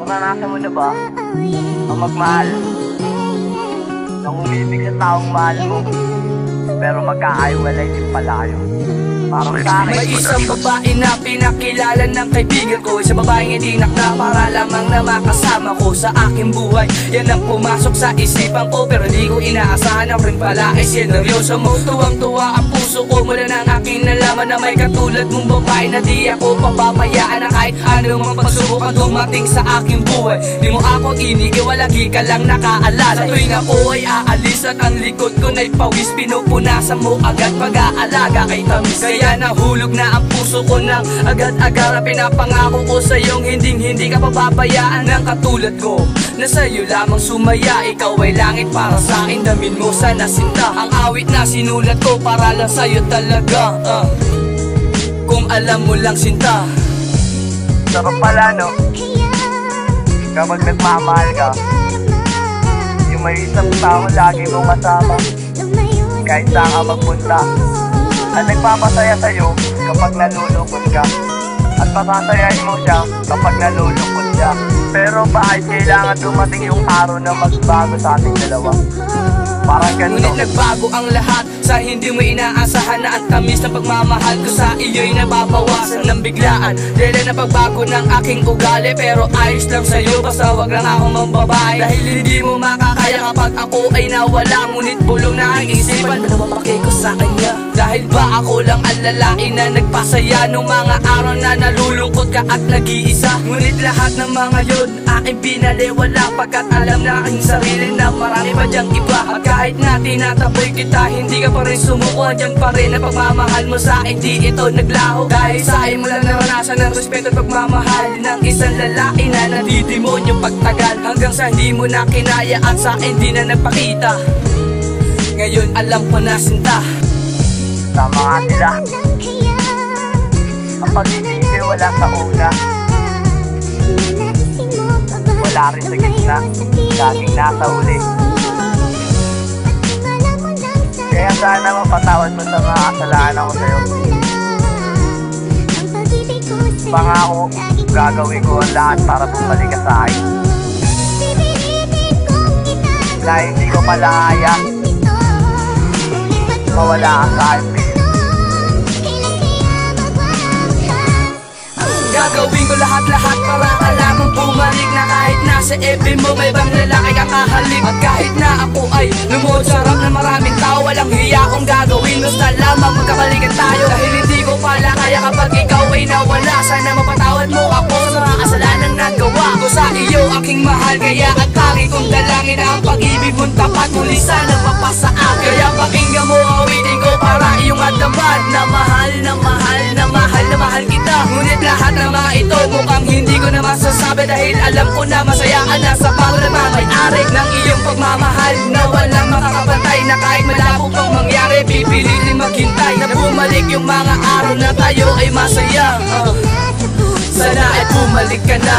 Naranasan mo na ba ang magmahal nang umibig sa taong mahal mo, pero magkakaiwalay din pala kayo? Parang sa akin, may isang babae na pinakilala ng kaibigan ko. Isang babaeng itinak na para lamang na makasama ko sa aking buhay. Yan ang pumasok sa isipan ko, pero di ko inaasahan. Ako rin pala ay sineryoso mo. Tuwang-tuwa ang puso ko mula ng aking nalaman na may katulad mong babae na di ako papabayaan na kahit anong pagsubok ang dumating sa aking buhay. Di mo ako iniiwalagi ka lang nakaalala. Sa tuwing ako ay aalis at ang likod ko na'y pawis, pinupunasan mo agad pag-aalaga kay tamis. Kaya nahulog na ang puso ko nang agad-agara. Pinapangako ko sa iyong hindi ka pababayaan ng katulad ko, na sa'yo lamang sumaya. Ikaw ay langit para sa'kin, damin mo sana sinta. Ang awit na sinulat ko para lang sa'yo talaga. Kung alam mo lang sinta. sarap pala no, kapag nagmamahal ka, yung may isang tao lagi mong kasama kahit saan ka magpunta, at nagpapasaya sa'yo kapag nalulungkot ka, at pasasayahin mo siya kapag nalulungkot siya. Pero bakit kailangan dumating yung araw na magbago sa ating dalawa? Parang ganito. Ngunit nagbago ang lahat sa hindi mo inaasahan, na ang tamis na pagmamahal ko sa iyo'y nababawasan ng biglaan. Dahil na pagbago ng aking ugali, pero ayos lang sa'yo basta wag lang akong mambabae. Dahil hindi mo makakaya kapag ako ay nawala, ngunit bulong na ang isipan, pinapapakay ko sa kanya. Dahil ba ako lang ang lalaki na nagpasaya nung mga araw na nalulungkot ka at nag-iisa. Ngunit lahat ng mga yun aking pinaliwala, pagkat alam na aking sarili na marami pa dyang iba. At kahit na tinataboy kita, hindi ka pa rin sumuko. Diyan pa rin ang pagmamahal mo sa akin, di ito naglaho. Dahil sa akin mo lang naranasan ang respeto at pagmamahal ng isang lalaki na nadidemonyo pagtagal, hanggang sa hindi mo na kinaya at sa akin di na nagpakita. Ngayon alam ko na sinta. Tama nga sila, ang pag-ibig wala sa una, wala rin sa gitna, laging nasa uli. Kaya sana mapatawad mo sa mga kasalanan ko sa'yo. Pangako, gagawin ko ang lahat para bumalik ka sa akin, na hindi ko malaya mawala ka sa akin. Gagawin ko lahat-lahat para ka lamang bumalik, na kahit nasa FB mo may ibang lalaki kang kahalik. At kahit na ako ay lumuhod sa harap ng maraming tao, walang hiya akong gagawin, basta lamang magkabalikan tayo. Dahil hindi ko pala kaya kapag ikaw ay nawala. Sana mapatawad mo ako sa mga kasalanang nagawa ko sa iyo, aking mahal. Kaya at tangi kong dalangin na ang pag-ibig mong tapat muli sana mapasa akin. Kaya pakinggan mo awitin ko para iyong adaman, na mahal na mahal na mahal na mahal kita. Ngunit lahat ng mga ito mukhang hindi ko na masasabi, dahil alam ko na masaya ka na sa bago na may-ari ng iyong pagmamahal, na walang makakapantay, na kahit malabo pang mangyari pipilitin maghintay, na bumalik yung mga araw na tayo ay masaya. Sana ay bumalik ka na.